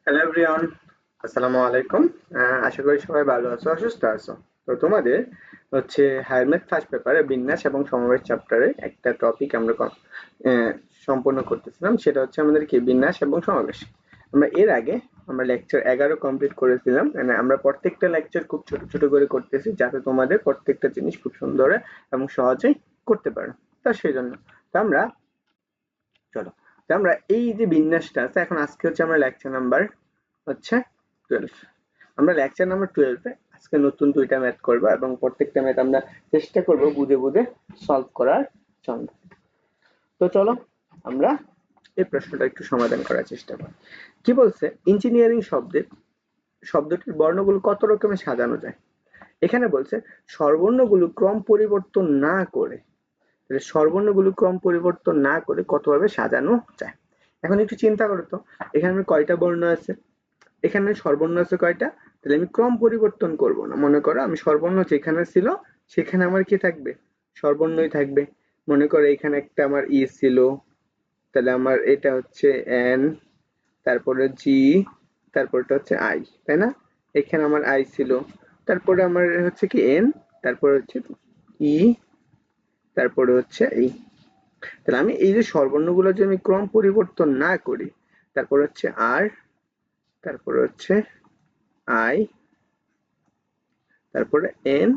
Hello everyone, আসসালামু আলাইকুম। আশা করি সবাই ভালো আছো, অসুস্থ আছো। তো তোমাদের হচ্ছে হায়ার ম্যাথ ফার্স্ট পেপারে বিন্যাস এবং সমবেত চ্যাপ্টারে একটা টপিক আমরা আহ, সম্পূর্ণ করতেছিলাম, সেটা হচ্ছে আমাদের কি বিন্যাস এবং সমাবেশ। আমরা এর আগে আমরা লেকচার 11 কমপ্লিট করেছিলাম। মানে আমরা প্রত্যেকটা লেকচার খুব ছোট ছোট করে করতেছি যাতে তোমাদের প্রত্যেকটা জিনিস খুব সুন্দর এবং সহজেই করতে পারো। তা সেই জন্য তো আমরা চলো, তো আমরা এই যে বিন্যাসটা আছে, এখন আজকে হচ্ছে আমরা লেকচার নাম্বার হচ্ছে 12। আমরা লেকচার নাম্বার 12 এ আজকে নতুন দুইটা ম্যাথ করব এবং প্রত্যেকটা ম্যাথ আমরা চেষ্টা করব বুঝে বুঝে সলভ করার জন্য। তো চলো আমরা এই প্রশ্নটা একটু সমাধান করার চেষ্টা করি। কি বলছে, ইঞ্জিনিয়ারিং শব্দটির বর্ণগুলো কত রকমের সাজানো যায়। এখানে বলছে স্বরবর্ণগুলো ক্রম পরিবর্তন না করে, তাহলে স্বরবর্ণগুলো ক্রম পরিবর্তন না করে কতভাবে সাজানো যায়। এখন একটু চিন্তা করো তো, এখানে আমার কয়টা বর্ণ আছে, এখানে স্বরবর্ণ আছে কয়টা, তাহলে আমি ক্রম পরিবর্তন করব না। মনে করো আমি স্বরবর্ণ যেখানে ছিল সেখানে আমার কি থাকবে, স্বরবর্ণই থাকবে। মনে করো এখানে একটা আমার ই ছিল, তাহলে আমার এটা হচ্ছে এন, তারপরে জি, তারপরটা হচ্ছে আই, তাই না? এখানে আমার আই ছিল, তারপরে আমার হচ্ছে কি এন, তারপরে হচ্ছে ই, তারপরে হচ্ছে এই। তাহলে আমি এই যে স্বরবর্ণগুলো যে আমি ক্রম পরিবর্তন না করি, তারপর হচ্ছে আর, তারপরে হচ্ছে আই, তারপরে এন,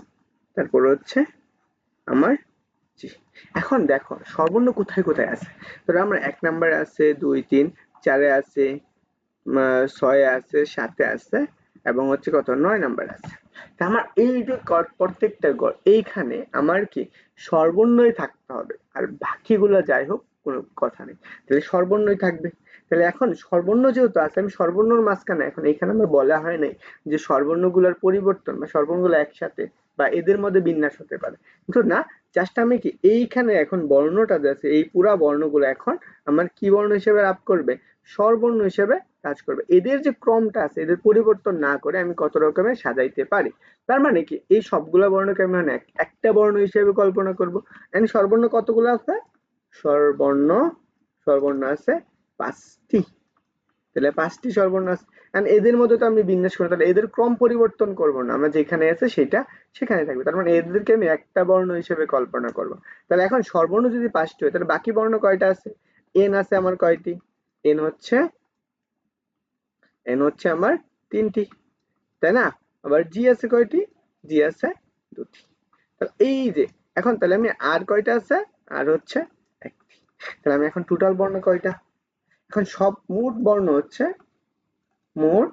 তারপরে হচ্ছে আমার জি। এখন দেখো স্বরবর্ণ কোথায় কোথায় আছে। ধরো আমরা ১ নম্বরে আছে, ২, ৩, ৪ এ আছে, ৬ এ আছে, ৭ এ আছে এবং হচ্ছে কত ৯ নম্বরে আছে। তা আমার এই যে প্রত্যেকটা ঘর এইখানে আমার কি স্বরবর্ণই থাকতে হবে, আর বাকিগুলো যাই হোক কোনো কথা নেই। তাহলে স্বরবর্ণই থাকবে। তাহলে এখন স্বরবর্ণ যেহেতু আছে, আমি স্বরবর্ণর মাঝখানে এখন এখানে আমার বলা হয় নাই যে স্বরবর্ণগুলোর পরিবর্তন বা স্বরবর্ণগুলো একসাথে বা এদের মধ্যে বিন্যাস হতে পারে, কিন্তু না, জাস্ট আমি কি এইখানে এখন বর্ণটা যে আছে এই পুরা বর্ণগুলো এখন আমার কি বর্ণ হিসেবে লাভ করবে, স্বরবর্ণ হিসেবে কাজ করবে। এদের যে ক্রমটা আছে এদের পরিবর্তন না করে আমি কত রকমের সাজাইতে পারি। তার মানে কি এই সবগুলা বর্ণকে আমি মানে একটা বর্ণ হিসেবে কল্পনা করব। এন্ড স্বরবর্ণ কতগুলো আছে, স্বরবর্ণ স্বরবর্ণ আছে 5টি। তাহলে 5টি স্বরবর্ণ আছে। এন্ড এদের মধ্যে তো আমি বিন্যাস করব, তাহলে এদের ক্রম পরিবর্তন করব না, আমরা যেখানে আছে সেটা সেখানে থাকবে। তার মানে এদেরকে আমি একটা বর্ণ হিসেবে কল্পনা করব। তাহলে এখন স্বরবর্ণ যদি 5টি হয় তাহলে বাকি বর্ণ কয়টা আছে, এন আছে আমার কয়টি, এন হচ্ছে আমার 3টি, তাই না? আবার জি আছে কয়টি, জি আছে 2টি। তাহলে এই যে এখন তাহলে আমি আর কয়টা আছে, আর হচ্ছে 1টি। তাহলে আমি এখন টোটাল বর্ণ কয়টা, এখন সব মোট বর্ণ হচ্ছে, মোট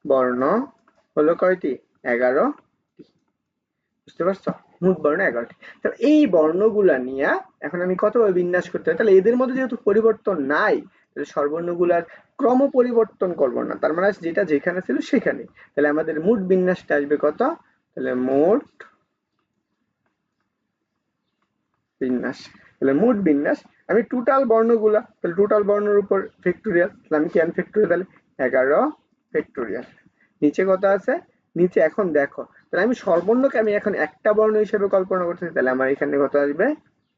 বর্ণ হলো কয়টি, 11টি। বুঝতে পারছো? মোট বর্ণ 11টি। তাহলে এই বর্ণগুলা নিয়ে এখন আমি কতভাবে বিন্যাস করতে হয়, তাহলে এদের মধ্যে যেহেতু পরিবর্তন নাই, তাহলে স্বরবর্ণগুলার ক্রম পরিবর্তন করব না, তার মানে যেটা যেখানে ছিল সেখানে। তাহলে আমাদের মোট বিন্যাসটা আসবে কত, তাহলে মোট বিন্যাস, তাহলে মোট বিন্যাস আমি টোটাল বর্ণগুলা, তাহলে টোটাল বর্ণের উপর ফ্যাক্টোরিয়াল, তাহলে আমি কেন ফ্যাক্টোরিয়াল, তাহলে 11 ফ্যাক্টোরিয়াল। নিচে কত আছে, নিচে এখন দেখো, তাহলে আমি স্বরবর্ণকে আমি এখন একটা বর্ণ হিসেবে কল্পনা করতেছি, তাহলে আমার এখানে কত আসবে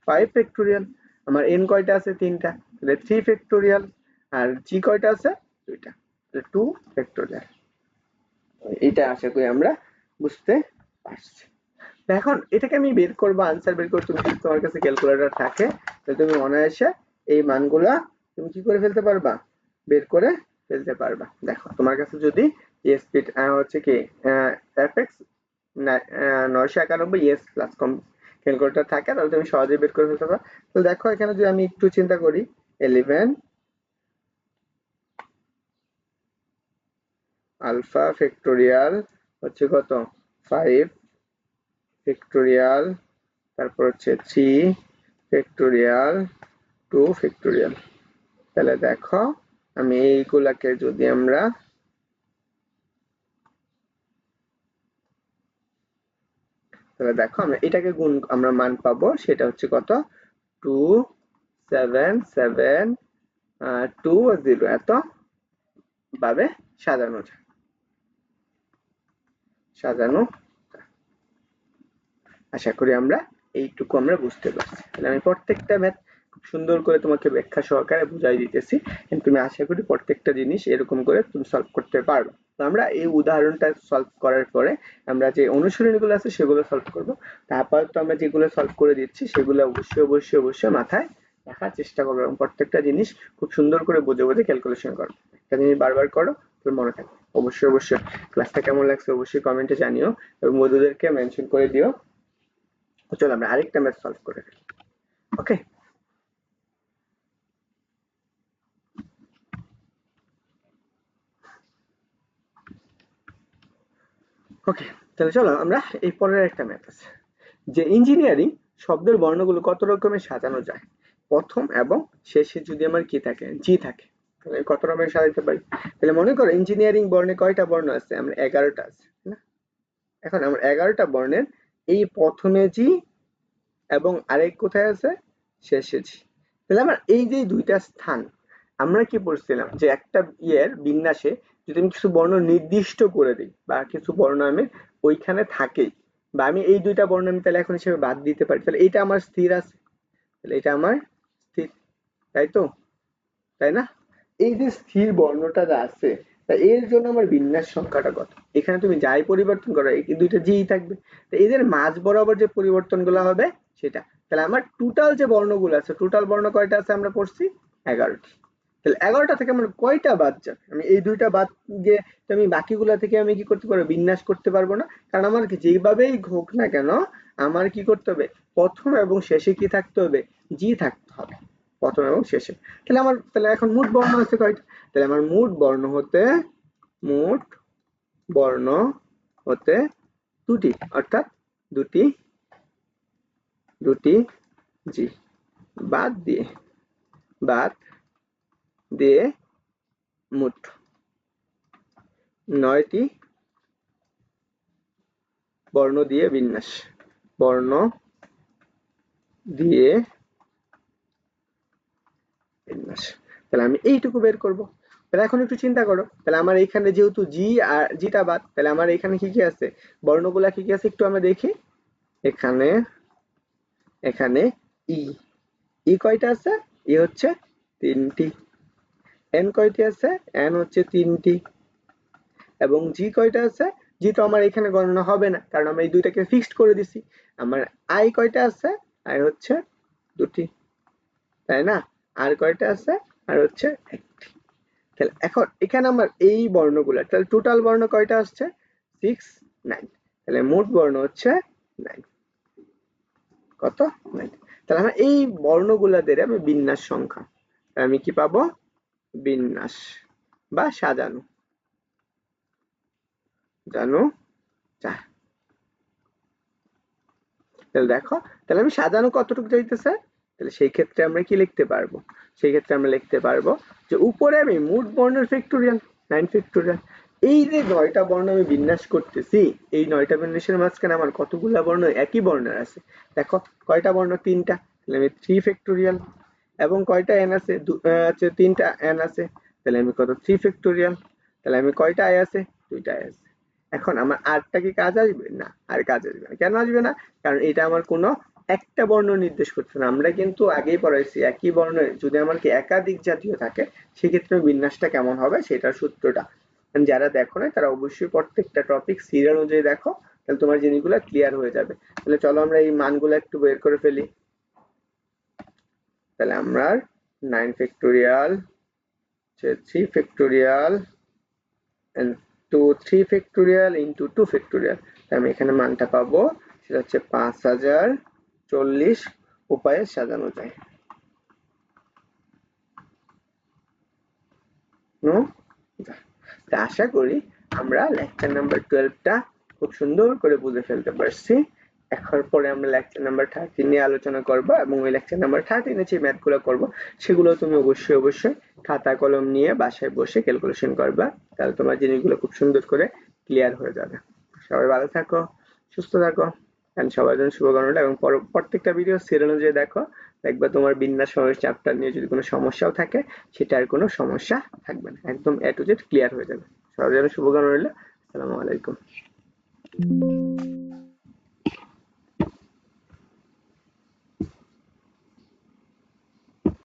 5 ফ্যাক্টোরিয়াল। আমার এন কয়টা আছে, 3টা, তাহলে 3 ফ্যাক্টোরিয়াল। আর জি কয়টা আছে, 2টা, তাহলে 2 ফ্যাক্টোরিয়াল। এটা আশা করি আমরা বুঝতে পারছি। এখন এটাকে আমি বের করবো, আনসার বের করতে, তুমি যদি তোমার কাছে ক্যালকুলেটর থাকে তাহলে তুমি অনায়াসে এই মানগুলা তুমি কি করে ফেলতে পারবা, বের করে ফেলতে পারবা। দেখো তোমার কাছে যদি স্পিড হচ্ছে কি এফএক্স 991 ইএস প্লাস কম ক্যালকুলেটর থাকে তাহলে তুমি সহজেই বের করে ফেলতে পারবা। তো দেখো এখানে যদি আমি একটু চিন্তা করি, 11 আলফা ফ্যাক্টোরিয়াল হচ্ছে কত 5 ফ্যাক্টোরিয়াল, তারপর হচ্ছে 3 ফ্যাক্টোরিয়াল, 2 ফ্যাক্টোরিয়াল। তাহলে দেখো আমি এইগুলাকে যদি আমরা তাহলে দেখো আমরা এটাকে গুণ আমরা মান পাবো, সেটা হচ্ছে কত 2 7 7 2 0, এত ভাবে সাজানো যায়, সাজানো। আশা করি আমরা এইটুকু আমরা বুঝতে পারছি। তাহলে আমি প্রত্যেকটা ম্যাথ সুন্দর করে তোমাকে ব্যাখ্যা সহকারে বুঝাই দিতেছি, তুমি আশা করি প্রত্যেকটা জিনিস এরকম করে তুমি সলভ করতে পারবে। তো আমরা এই উদাহরণটা সলভ করার পরে আমরা যে অনুশীলনীগুলো আছে সেগুলো সলভ করব। তারপর তো আমরা যেগুলো সলভ করে দিচ্ছি সেগুলো অবশ্যই অবশ্যই অবশ্যই মাথায় রাখার চেষ্টা করবো এবং প্রত্যেকটা জিনিস খুব সুন্দর করে বুঝে বুঝে ক্যালকুলেশন করো। একটা জিনিস বারবার করো, তোর মনে থাকবে। অবশ্যই অবশ্যই ক্লাসটা কেমন লাগছে অবশ্যই কমেন্টে জানিও এবং বন্ধুদেরকে মেনশন করে দিও। চলো আমরা আরেকটা ম্যাথ সলভ করে ফেলি। ওকে, ওকে, তাহলে চলো আমরা এই পরের একটা ম্যাথ আছে যে ইঞ্জিনিয়ারিং শব্দের বর্ণগুলো কত রকমের সাজানো যায়। প্রথম এবং শেষে যদি আমার কি থাকে, জি থাকে, তাহলে কত রকমের সাজাতে পারি। তাহলে মনে করো ইঞ্জিনিয়ারিং বর্ণে কয়টা বর্ণ আছে, আমরা 11টা আছে না। এখন আমরা 11টা বর্ণের এই প্রথমে জি এবং আরেক কোথায় আছে, শেষে জি। তাহলে আমার এই যে দুইটা স্থান আমরা কি পড়ছিলাম যে একটা ইয়ের বিন্যাসে যদি আমি কিছু বর্ণ নির্দিষ্ট করে দিই বা কিছু বর্ণ আমি ওইখানে থাকেই বা আমি এই দুইটা বর্ণ আমি তাহলে এখন হিসেবে বাদ দিতে পারি, তাহলে এটা আমার স্থির আছে, তাহলে এটা আমার স্থির, তাই তো, তাই না? এই যে স্থির বর্ণটা যা আছে তা এর জন্য আমার বিন্যাস সংখ্যাটা কত, এখানে তুমি যাই পরিবর্তন করো এই দুইটা যেই থাকবে, তো এদের মাঝ বরাবর যে পরিবর্তনগুলো হবে সেটা, তাহলে আমার টোটাল যে বর্ণগুলো আছে, টোটাল বর্ণ কয়টা আছে আমরা পড়ছি 11টি। তাহলে 11টা থেকে আমার কয়টা বাদ যাবে, আমি এই দুইটা বাদ গিয়ে তো আমি বাকিগুলা থেকে আমি কি করতে পারবো, বিন্যাস করতে পারবো না, কারণ আমার যেভাবেই হোক না কেন আমার কি করতে হবে, প্রথম এবং শেষে কি থাকতে হবে, জি থাকতে হবে, প্রথম এবং শেষে। তাহলে আমার তাহলে এখন মোট বর্ণ আছে কয়টা, তাহলে আমার মোট বর্ণ হতে দুটি, অর্থাৎ দুটি দুটি জি বাদ দিয়ে বাদ দিয়ে মোট 9টি বর্ণ দিয়ে বিন্যাস, বর্ণ দিয়ে বিন্যাস। তাহলে আমি এইটুকু বের করব। তাহলে এখন একটু চিন্তা করো, তাহলে আমার এইখানে যেহেতু জি আর জিটা বাদ, তাহলে আমার এখানে কি কি আছে, বর্ণগুলা কি কি আছে একটু আমরা দেখি। এখানে এখানে ই, ই কয়টা আছে, ই হচ্ছে 3টি। এন কয়টি আছে, এন হচ্ছে 3টি। এবং জি কয়টা আছে, জি তো আমার এখানে গণনা হবে না কারণ আমরা এই দুইটাকে ফিক্সড করে দিছি। আমার আই কয়টা আছে, আই হচ্ছে 2টি, তাই না? আর কয়টা আছে, আর হচ্ছে 1টি। তাহলে এখন এখানে আমার এই বর্ণগুলা, তাহলে টোটাল বর্ণ কয়টা আসছে, 6 9, তাহলে মোট বর্ণ হচ্ছে 9, কত 9। তাহলে আমরা এই বর্ণগুলা দিয়ে আমি বিন্যাস সংখ্যা, আমি কি পাবো, বিন্যাস বা সাজানো জানো যায়। তাহলে দেখো, তাহলে আমি সাজানো কতটুকু যাইতেছে, তাহলে সেই ক্ষেত্রে আমরা কি লিখতে পারবো, সেই ক্ষেত্রে আমরা লিখতে পারবো যে উপরে আমি মোট বর্ণের ফ্যাক্টোরিয়াল 9 ফ্যাক্টোরিয়াল, এই যে 9টা বর্ণ আমি বিন্যাস করতেছি, এই 9টা বিন্যাসের মাঝখানে আমার কতগুলা বর্ণ একই বর্ণের আছে, দেখো কয়টা বর্ণ, 3টা, তাহলে আমি 3 ফ্যাক্টোরিয়াল। এবং কয়টা এন আছে, আছে 3টা এন আছে, তাহলে আমি কত 3 ফ্যাক্টোরিয়াল। তাহলে আমি কয়টা আই আছে, 2টা আই আছে। এখন আমার আরটা কি কাজ আসবে, না আর কাজ আসবে না, কেন আসবে না, কারণ এটা আমার কোনো একটা বর্ণ নির্দেশ করছে না। আমরা কিন্তু আগেই পড়াইছি একই বর্ণের যদি আমার কি একাধিক জাতীয় থাকে সেক্ষেত্রে বিন্যাসটা কেমন হবে সেটার সূত্রটা, যারা দেখো না তারা অবশ্যই প্রত্যেকটা টপিক সিরিয়াল অনুযায়ী দেখো, তাহলে তোমার জিনিসগুলো ক্লিয়ার হয়ে যাবে। তাহলে চলো আমরা এই মানগুলো একটু বের করে ফেলি। তাহলে আমরা 9 factorial, 3 factorial and 3 factorial into 2 factorial, আমি এখানে মানটা পাবো সেটা হচ্ছে 5040 উপায়ে সাজানো যায়। নো, আশা করি আমরা লেকচার নাম্বার 12টা খুব সুন্দর করে বুঝে ফেলতে পারছি। এখন পরে আমরা লেকচার নাম্বার 13 নিয়ে আলোচনা করব এবং ওই লেকচার নাম্বার 13 যে ম্যাথগুলো করব সেগুলো তুমি অবশ্যই অবশ্যই খাতা কলম নিয়ে বাসায় বসে ক্যালকুলেশন করবা, তাহলে তোমার জিনিসগুলো খুব সুন্দর করে ক্লিয়ার হয়ে যাবে। সবাই ভালো থাকো, সুস্থ থাকো, এন্ড সবার জন্য শুভকামনা এবং প্রত্যেকটা ভিডিও সিরিয়াল অনুযায়ী দেখো, দেখবা তোমার বিন্যাস চ্যাপ্টার নিয়ে যদি কোনো সমস্যাও থাকে সেটা আর কোনো সমস্যা থাকবে না, একদম এ টু জেড ক্লিয়ার হয়ে যাবে। সবার জন্য শুভকামনা রইল। আসসালামু আলাইকুম।